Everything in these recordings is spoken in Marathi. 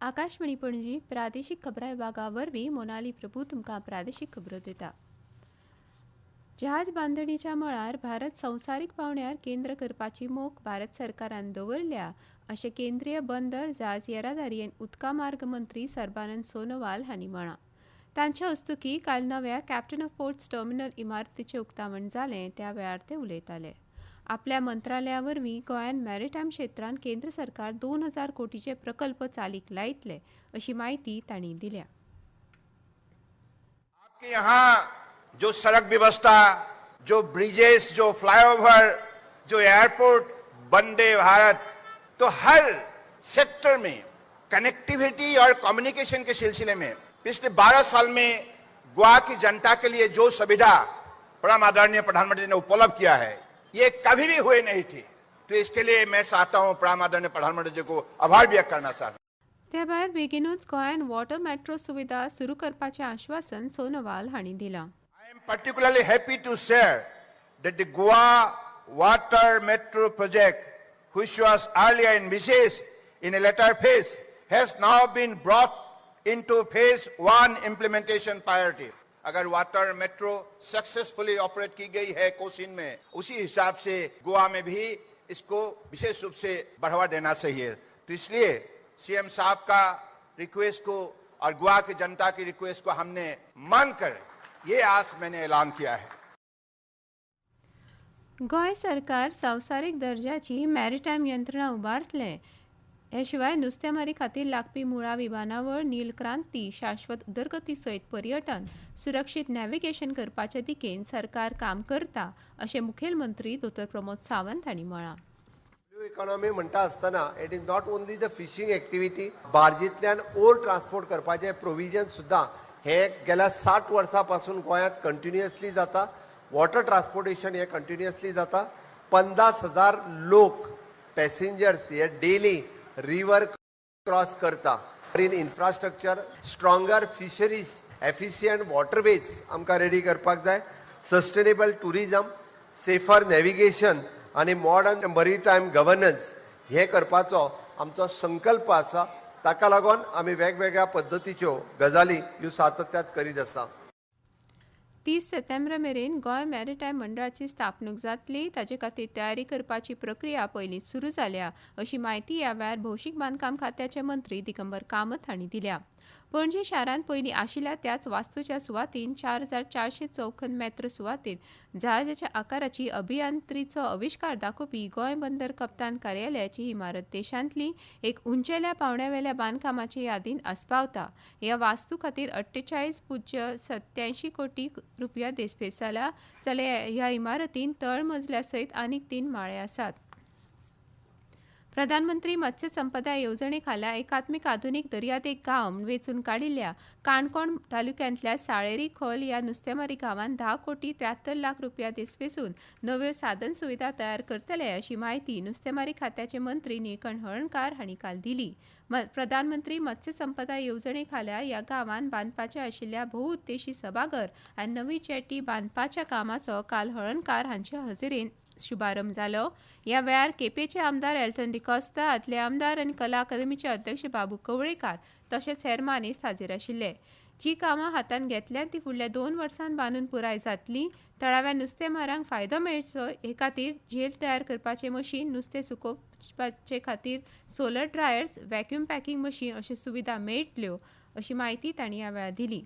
आकाशवाणी पणजी प्रादेशीक खबरां विभागा वरवीं मोनाली प्रभू तुमकां प्रादेशीक खबरो दिता. जहाज बांदणीच्या मळार भारत संवसारीक पावंड्यार केंद्र करपाची मोख भारत सरकारान दवरल्या अशें केंद्रीय बंदर जहाज येरादारी आनी उदका मार्ग मंत्री सर्बानंद सोनोवाल हांणी म्हळां. तांच्या हस्तुकीं काल नव्या कॅप्टन ऑफ पोर्ट्स टर्मिनल इमारतीचें उक्तावण जालें त्या वेळार ते उलयताले. आपल्या मंत्रालया वरवीं गोंयांत मॅरिटायम क्षेत्रांत केंद्र सरकार 2000 कोटीचे प्रकल्प चालीक लायतले अशी माहिती तांणी दिल्या. आपके यहाँ जो सड़क व्यवस्था, जो ब्रिजेस, जो फ्लाईओवर, जो एयरपोर्ट, वंदे भारत, तो हर सेक्टर में कनेक्टिविटी और कम्युनिकेशन के सिलसिले में पिछले 12 साल में गोवा की जनता के लिए जो सुविधा परम आदरणीय प्रधानमंत्री ने उपलब्ध किया है, ये कभी भी हुए नहीं थी. तो इसके लिए मैं चाहता हूं परम आदरणीय प्रधानमंत्री जी को आभार व्यक्त करना चाहता हूं. त्या भायर बेगीनूच गोंयांत वॉटर मेट्रो सुविधा सुरू करपाचें आश्वासन सोनोवाल हांणी दिलां. I am particularly happy to share that the Goa Water Metro project, which was earlier envisaged in a later phase, has now been brought into phase 1 implementation priority. अगर वाटर मेट्रो सक्सेसफुली ऑपरेट की गई है कोसीन में, उसी हिसाब से गोवा में भी इसको विशेष रूप से बढ़ावा देना चाहिए. तो इसलिए सीएम साहब का रिक्वेस्ट को और गोवा की जनता की रिक्वेस्ट को हमने मानकर ये आज मैंने ऐलान किया है. गोंय सरकार संवसारीक दर्जाची मॅरिटायम यंत्रणा उबारतले. हे शिवाय नुस्तेमारी खातीर लागपी मुळावी बांदावळ, नीलक्रांती, शाश्वत उदरगती सयत पर्यटन, सुरक्षीत नॅव्हिगेशन करपाचे दिकेन सरकार काम करता अशें मुखेलमंत्री दोतोर प्रमोद सावंत हांणी म्हळां. इकॉनॉमी म्हणटा आसतना it is not only the fishing activity, बार्जींतल्यान ओर ट्रान्सपोर्ट करपाचे प्रोविजन सुद्दां हे गेल्या 60 वर्सां पासून गोंयांत कंटिन्युअसली जाता. वॉटर ट्रान्सपोर्टेशन हे कंटिन्युअसली जाता. 50,000 लोक पॅसेंजर्स हे डेली रिवर क्रॉस करता. In infrastructure, stronger fisheries, efficient waterways आमकां रेडी करपाक जाय. सस्टेनेबल टुरिजम, सेफर नॅव्हिगेशन आनी मॉडर्न मॅरिटायम गव्हर्नन्स हे करपाचो आमचो संकल्प आसा. ताका लागून आमी वेगवेगळ्या पद्दतीच्यो गजाली ह्यो सातत्यात करीत आसा. 30 सप्टेंबर मेरेन गोंय मॅरिटायम मंडळाची स्थापणूक जातली. ताचे खातीर तयारी करपाची प्रक्रिया पयलींच सुरू जाल्या अशी माहिती ह्या वेळार भौशीक बांदकाम खात्याचे मंत्री दिगंबर कामत हांणी दिल्या. पणजी शारांत पयलीं आशिल्ल्या त्याच वास्तूच्या सुवातीन 4400 चौखण मेत्र सुवातीन जहाजाच्या आकाराची अभियांत्रीचो आविश्कार दाखोवपी गोंय बंदर कप्तान कार्यालयाची इमारत देशांतली एक उंचेल्या पावंड्यावेल्या बांदकामाचे यादीन आस्पावता. ह्या वास्तू खातीर 48.87 कोटी रुपया देस्पेस जाला. जाल्यार ह्या इमारतीन तळमजल्या सयत आनीक 3 माळे आसात. प्रधानमंत्री मत्स्य संपदा येवजणे खाला एकात्मीक आधुनीक दर्यादेग गांव वेंचून काडिल्ल्या काणकोण तालुक्यांतल्या साळेरी खोल ह्या नुस्तेमारी गांवांत 10 कोटी 73 लाख रुपया देस्पेसून नव्यो साधन सुविधा तयार करतले अशी माहिती नुस्तेमारी खात्याचे मंत्री निळकंठ हळर्णकार हांणी काल दिली. प्रधानमंत्री मत्स्य संपदा येवजणे खाला ह्या गांवांत बांदपाचे आशिल्ल्या बहुउद्देशी सभाघर आनी नवी जेटी बांदपाच्या कामाचो काल हळर्णकार हांच्या हजेरेन शुभारंभ जालो. ह्या वेळार केपेचे आमदार एल्टन डिकॉस्ता, आदले आमदार आनी कला अकादमीचे अध्यक्ष बाबू कवळेकार तशेंच हेर मानेस्त हाजीर आशिल्ले. जी कामां हातांत घेतल्यात ती फुडल्या 2 वर्सांत बांदून पुराय जातली. तळाव्या नुस्तेमारांक फायदो मेळचो हे खातीर झेल तयार करपाचे मशीन, नुस्तें सुकोवपाचे खातीर solar dryers, vacuum packing machine अश्यो सुविधा मेळटल्यो अशी माहिती तांणी ह्या वेळार दिली.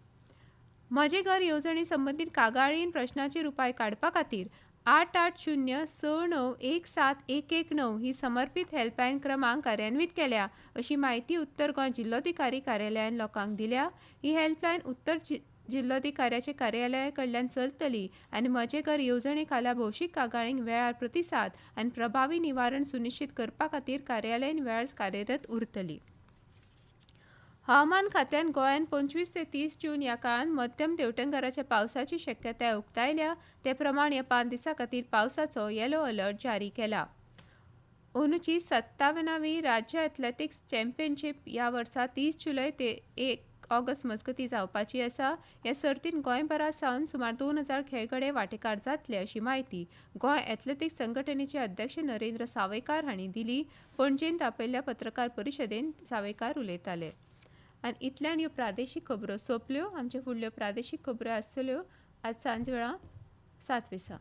म्हजे घर येवजणे संबंदीत कागाळीन प्रश्नाचेर उपाय काडपा खातीर 8806917119 ही समर्पित हेल्पलायन क्रमांक कार्यान्वीत केल्या अशी माहिती उत्तर गोंय जिल्लोधिकारी कार्यालयान लोकांक दिल्या. ही हेल्पलायन उत्तर जिल्लोधिकाऱ्याचे कार्यालया कडल्यान चलतली आनी म्हजे घर येवजणे खाला भौशीक कागाळींक वेळार प्रतिसाद आनी प्रभावी निवारण सुनिश्चित करपा खातीर कार्यालयान वेळार कार्यरत उरतली. हवामान खात्यान गोंयांत 25 ते 30 जून ह्या काळात मध्यम तेवटेंकाराच्या पावसाची शक्यताय उक्तायल्या. ते प्रमाण ह्या 5 दिसां खातीर पावसाचो येलो अलर्ट जारी केला. अंदूची 57वी राज्य एथलेटिक्स चॅम्पियनशीप ह्या वर्सा 30 जुलय ते 1 ऑगस्ट मजगतीं जावपाची आसा. ह्या सर्तींत गोंयभरा सावन सुमार 2000 खेळगडे वांटेकार जातले अशी माहिती गोंय एथलेटिक्स संघटनेचे अध्यक्ष नरेंद्र सावयकार हांणी दिली. पणजेंत आपयल्ल्या पत्रकार परिशदेंत सावयकार उलयताले. आनी इतल्यान ह्यो प्रादेशीक खबरो सोंपल्यो. आमच्यो फुडल्यो प्रादेशीक खबरो आसतल्यो आज सांजे वेळा 7 दिसा.